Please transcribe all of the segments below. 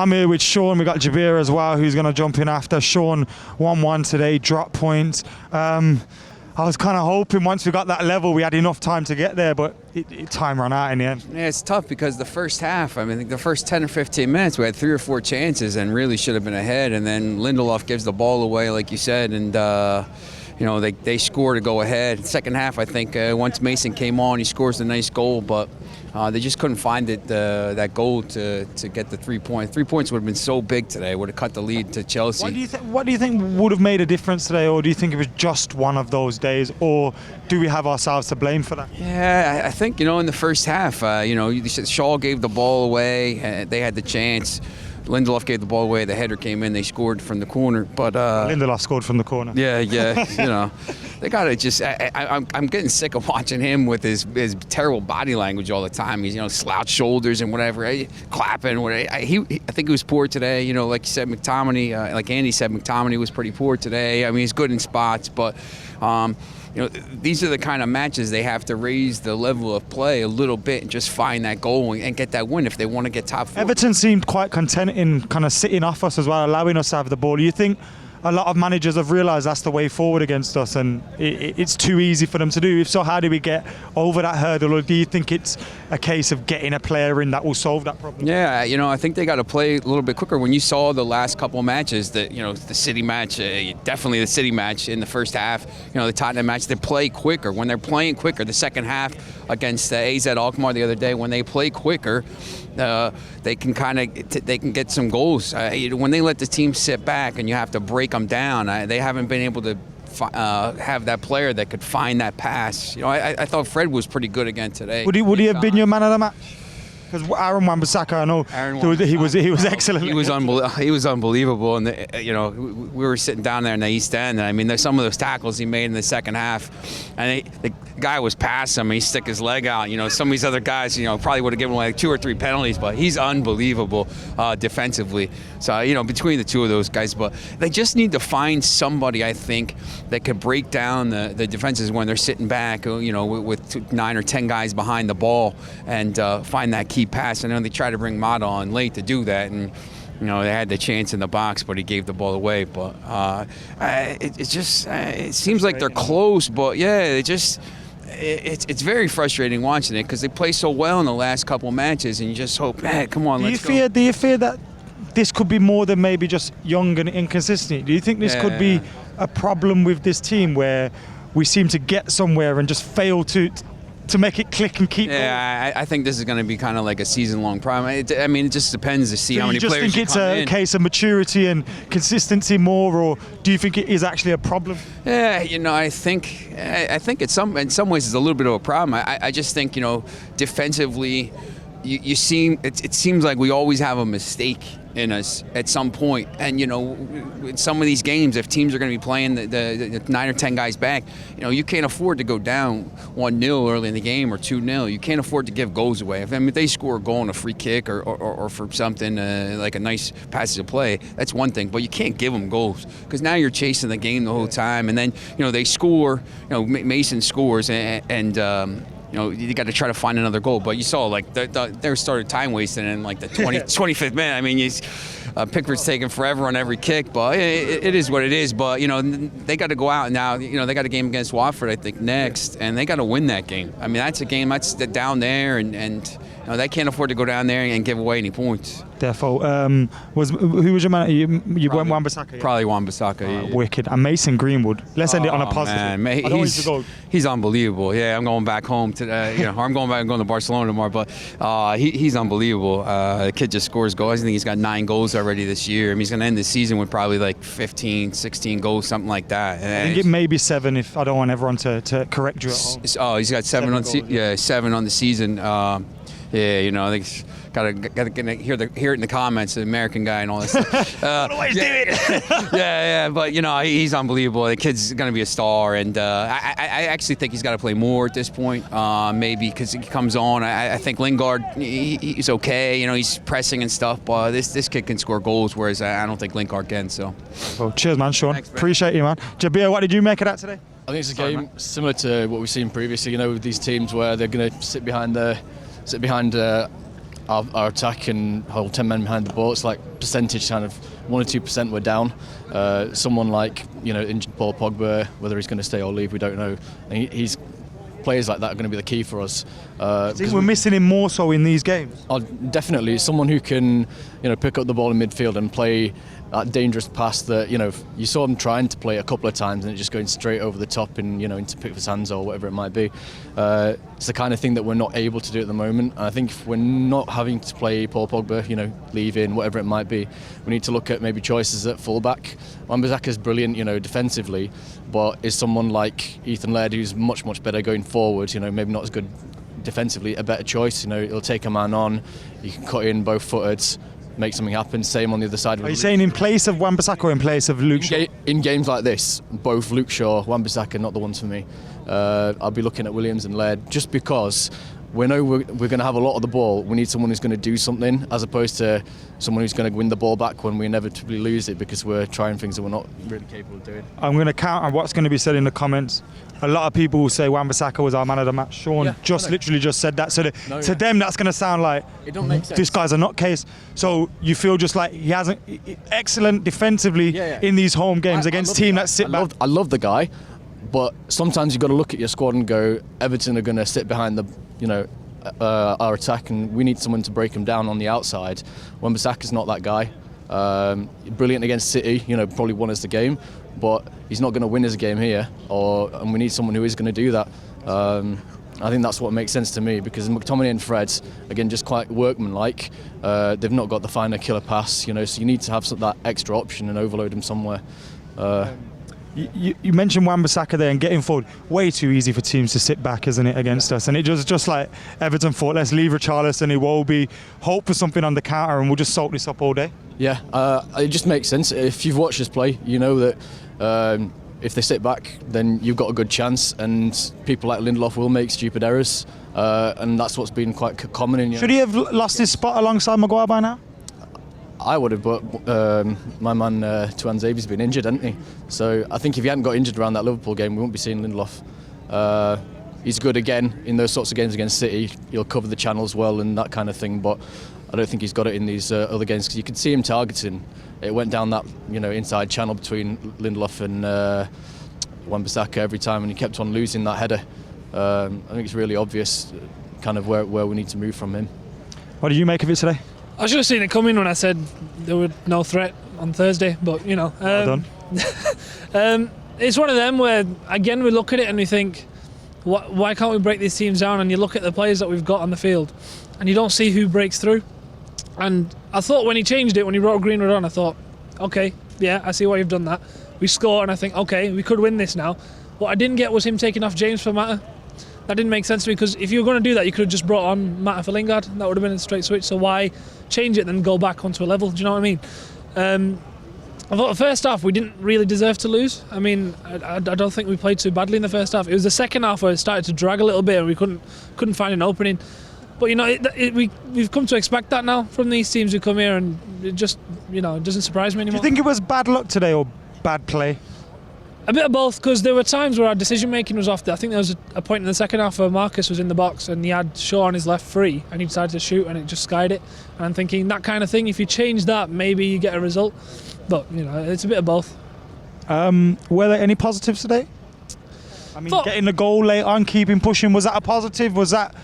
I'm here with Sean. We got Jabir as well, who's going to jump in after. Sean 1-1 today, drop points. I was kind of hoping once we got that level, we had enough time to get there, but time ran out in the end. Yeah, it's tough because the first half, I mean, the first 10 or 15 minutes, we had 3 or 4 chances and really should have been ahead. And then Lindelof gives the ball away, like you said, and you know, they score to go ahead. Second half, I think, once Mason came on, he scores a nice goal, but they just couldn't find that goal to get the 3 points. 3 points would have been so big today. Would have cut the lead to Chelsea. What do you think would have made a difference today, or do you think it was just one of those days, or do we have ourselves to blame for that? Yeah, I think, you know, in the first half, you know, Shaw gave the ball away. They had the chance. Lindelof gave the ball away. The header came in. They scored from the corner. But Lindelof scored from the corner. Yeah. You know, they gotta just. I'm getting sick of watching him with his terrible body language all the time. He's, you know, slouched shoulders and whatever, clapping. Whatever. I think he was poor today. You know, like you said, McTominay. Like Andy said, McTominay was pretty poor today. I mean, he's good in spots, but. You know, these are the kind of matches they have to raise the level of play a little bit and just find that goal and get that win if they want to get top 4. Everton seemed quite content in kind of sitting off us as well, allowing us to have the ball. Do you think a lot of managers have realised that's the way forward against us and it's too easy for them to do? If so, how do we get over that hurdle, or do you think it's a case of getting a player in that will solve that problem? Yeah, you know, I think they got to play a little bit quicker. When you saw the last couple of matches, you know, the City match, definitely the City match in the first half, you know, the Tottenham match, they play quicker. When they're playing quicker, the second half against AZ Alkmaar the other day, when they play quicker, they can get some goals. When they let the team sit back and you have to break them down, they haven't been able to have that player that could find that pass. You know, I thought Fred was pretty good again today. Would he have been your man of the match? Because Aaron Wan-Bissaka, I know he was excellent. He was unbelievable, and you know, we were sitting down there in the East End, and I mean, there's some of those tackles he made in the second half, and the guy was past him, and he stuck his leg out. You know, some of these other guys, you know, probably would have given like 2 or 3 penalties, but he's unbelievable defensively. So, you know, between the two of those guys, but they just need to find somebody, I think, that could break down the defenses when they're sitting back, you know, with 9 or 10 guys behind the ball, and find that key pass. I know they tried to bring Mata on late to do that, and you know, they had the chance in the box, but he gave the ball away. But it seems like they're close, but yeah, it's very frustrating watching it because they play so well in the last couple matches, and you just hope, hey, come on, let's go. Do you fear that this could be more than maybe just young and inconsistent? Do you think this could be a problem with this team where we seem to get somewhere and just fail to make it click and keep going? Yeah, I think this is going to be kind of like a season-long problem. I mean, it just depends to see how many players you think it's a case of maturity and consistency more, or do you think it is actually a problem? Yeah, you know, I think in some ways it's a little bit of a problem. I just think, you know, defensively, it seems like we always have a mistake in us at some point. And, you know, in some of these games, if teams are going to be playing the 9 or 10 guys back, you know, you can't afford to go down 1-0 early in the game or 2-0. You can't afford to give goals away. If they score a goal on a free kick or for something like a nice passage of play, that's one thing. But you can't give them goals because now you're chasing the game the whole time. And then, you know, they score, you know, Mason scores and you know, you got to try to find another goal. But you saw, like, they started time wasting in, like, the 25th minute. I mean, Pickford's taking forever on every kick, but it is what it is. But, you know, they got to go out now. You know, they got a game against Watford, I think, next, and they got to win that game. I mean, that's a game that's down there, and you know, they can't afford to go down there and give away any points. Therefore, who was your man? You went Wan-Bissaka? Yeah? Probably Wan-Bissaka. Yeah. Wicked. And Mason Greenwood. Let's end it on a positive. Man, he's unbelievable. Yeah, I'm going back home to, you know, or I'm going to Barcelona tomorrow. But he's unbelievable. The kid just scores goals. I think he's got 9 goals already this year. I mean, he's going to end the season with probably like 15, 16 goals, something like that. I think it may be 7 if I don't want everyone to correct you at home. Oh, he's got 7 on goals, 7 on the season. Yeah, you know, I think gotta hear it in the comments, the American guy and all this stuff. Always do it. yeah, but you know, he's unbelievable. The kid's gonna be a star, and I actually think he's got to play more at this point, maybe because he comes on. I think Lingard, he's okay. You know, he's pressing and stuff, but this kid can score goals, whereas I don't think Lingard can. So, well, cheers, man, Sean. Thanks, appreciate you, man. Jabir, what did you make of that today? I think it's a game similar to what we've seen previously. You know, with these teams where they're going to sit behind our attack and hold 10 men behind the ball. It's like percentage kind of 1 or 2% we're down. Someone like, injured Paul Pogba, whether he's going to stay or leave, we don't know. And he's players like that are going to be the key for us. I think we're missing him more so in these games. Definitely, someone who can, pick up the ball in midfield and play that dangerous pass that, you saw him trying to play a couple of times and it just going straight over the top and, into Pickford's hands or whatever it might be. It's the kind of thing that we're not able to do at the moment. And I think if we're not having to play Paul Pogba, leave in, whatever it might be, we need to look at maybe choices at full-back. Wan-Bissaka's brilliant, defensively, but is someone like Ethan Laird who's much, much better going forward, maybe not as good defensively, a better choice. He'll take a man on, you can cut in both-footed, make something happen. Same on the other side. Are you saying in place of Wan-Bissaka or in place of Luke Shaw? In games like this, both Luke Shaw, Wan-Bissaka, not the ones for me. I'll be looking at Williams and Laird just because we know we're going to have a lot of the ball. We need someone who's going to do something as opposed to someone who's going to win the ball back when we inevitably lose it because we're trying things that we're not really capable of doing. I'm going to count on what's going to be said in the comments. A lot of people will say Wan-Bissaka was our man of the match. Sean literally just said that. So to them, that's going to sound like it don't make sense. This guy's a nutcase. So you feel just like he hasn't excellent defensively in these home games against teams that sit back. I love the guy, but sometimes you've got to look at your squad and go, Everton are going to sit behind the, our attack, and we need someone to break them down on the outside. Wan-Bissaka's not that guy. Brilliant against City, probably won us the game, but he's not going to win us a game here, and we need someone who is going to do that. I think that's what makes sense to me because McTominay and Fred, again, just quite workmanlike. They've not got the finer killer pass, so you need to have that extra option and overload them somewhere. You mentioned Wan-Bissaka there and getting forward. Way too easy for teams to sit back, isn't it, against us? And it just like Everton thought, let's leave Richarlison, Iwobi, hope for something on the counter, and we'll just soak this up all day. Yeah, it just makes sense. If you've watched us play, you know that if they sit back, then you've got a good chance, and people like Lindelof will make stupid errors, and that's what's been quite common. Should he have lost his spot alongside Maguire by now? I would have, but my man Tuan Zabi's been injured, hasn't he? So I think if he hadn't got injured around that Liverpool game, we wouldn't be seeing Lindelof. He's good again in those sorts of games against City. He'll cover the channels well and that kind of thing, but I don't think he's got it in these other games because you can see him targeting. It went down that inside channel between Lindelof and Wan-Bissaka every time, and he kept on losing that header. I think it's really obvious kind of where we need to move from him. What did you make of it today? I should have seen it coming when I said there was no threat on Thursday, but Well done. It's one of them where again we look at it and we think, why can't we break these teams down? And you look at the players that we've got on the field, and you don't see who breaks through. And I thought when he changed it, when he brought Greenwood on, I thought, okay, yeah, I see why you've done that. We score, and I think, okay, we could win this now. What I didn't get was him taking off James for Mata. That didn't make sense to me because if you were going to do that, you could have just brought on Mata for Lingard. That would have been a straight switch. So why change it then go back onto a level? Do you know what I mean? I thought the first half we didn't really deserve to lose. I mean, I don't think we played too badly in the first half. It was the second half where it started to drag a little bit and we couldn't find an opening. But we've come to expect that now from these teams who come here, and it just it doesn't surprise me anymore. Do you think it was bad luck today or bad play? A bit of both, because there were times where our decision making was off. I think there was a point in the second half where Marcus was in the box and he had Shaw on his left free and he decided to shoot and it just skied it. And I'm thinking that kind of thing, if you change that, maybe you get a result. But it's a bit of both. Were there any positives today? I mean, getting the goal late on, keeping pushing, was that a positive? Was that,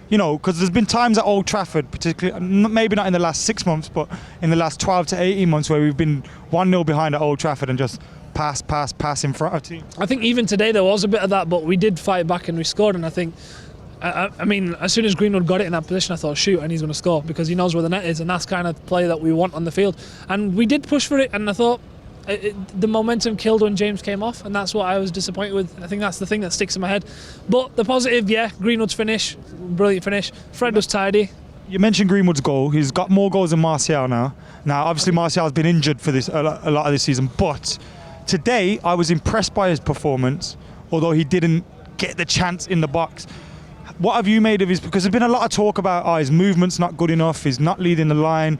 because there's been times at Old Trafford, particularly, maybe not in the last 6 months, but in the last 12 to 18 months where we've been 1-0 behind at Old Trafford and just pass in front of team. I think even today there was a bit of that, but we did fight back and we scored. And I think, I mean, as soon as Greenwood got it in that position, I thought, shoot, and he's going to score because he knows where the net is, and that's kind of play that we want on the field. And we did push for it, and I thought the momentum killed when James came off, and that's what I was disappointed with. I think that's the thing that sticks in my head. But the positive, Greenwood's finish, brilliant finish. Fred was tidy. You mentioned Greenwood's goal. He's got more goals than Martial now. Now, obviously, Martial's been injured for this a lot of this season, but today, I was impressed by his performance, although he didn't get the chance in the box. What have you made of his? Because there's been a lot of talk about his movement's not good enough, he's not leading the line.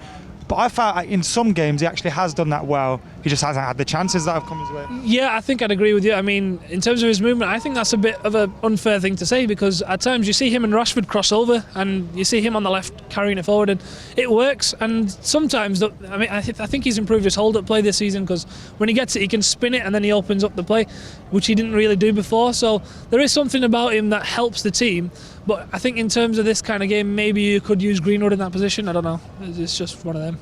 But I felt in some games he actually has done that well. he just hasn't had the chances that have come his way. Yeah, I think I'd agree with you. I mean, in terms of his movement, I think that's a bit of an unfair thing to say, because at times you see him and Rashford cross over and you see him on the left carrying it forward and it works. And sometimes, I think he's improved his hold-up play this season, because when he gets it, he can spin it and then he opens up the play, which he didn't really do before. So there is something about him that helps the team. But I think in terms of this kind of game, maybe you could use Greenwood in that position. I don't know. It's just one of them.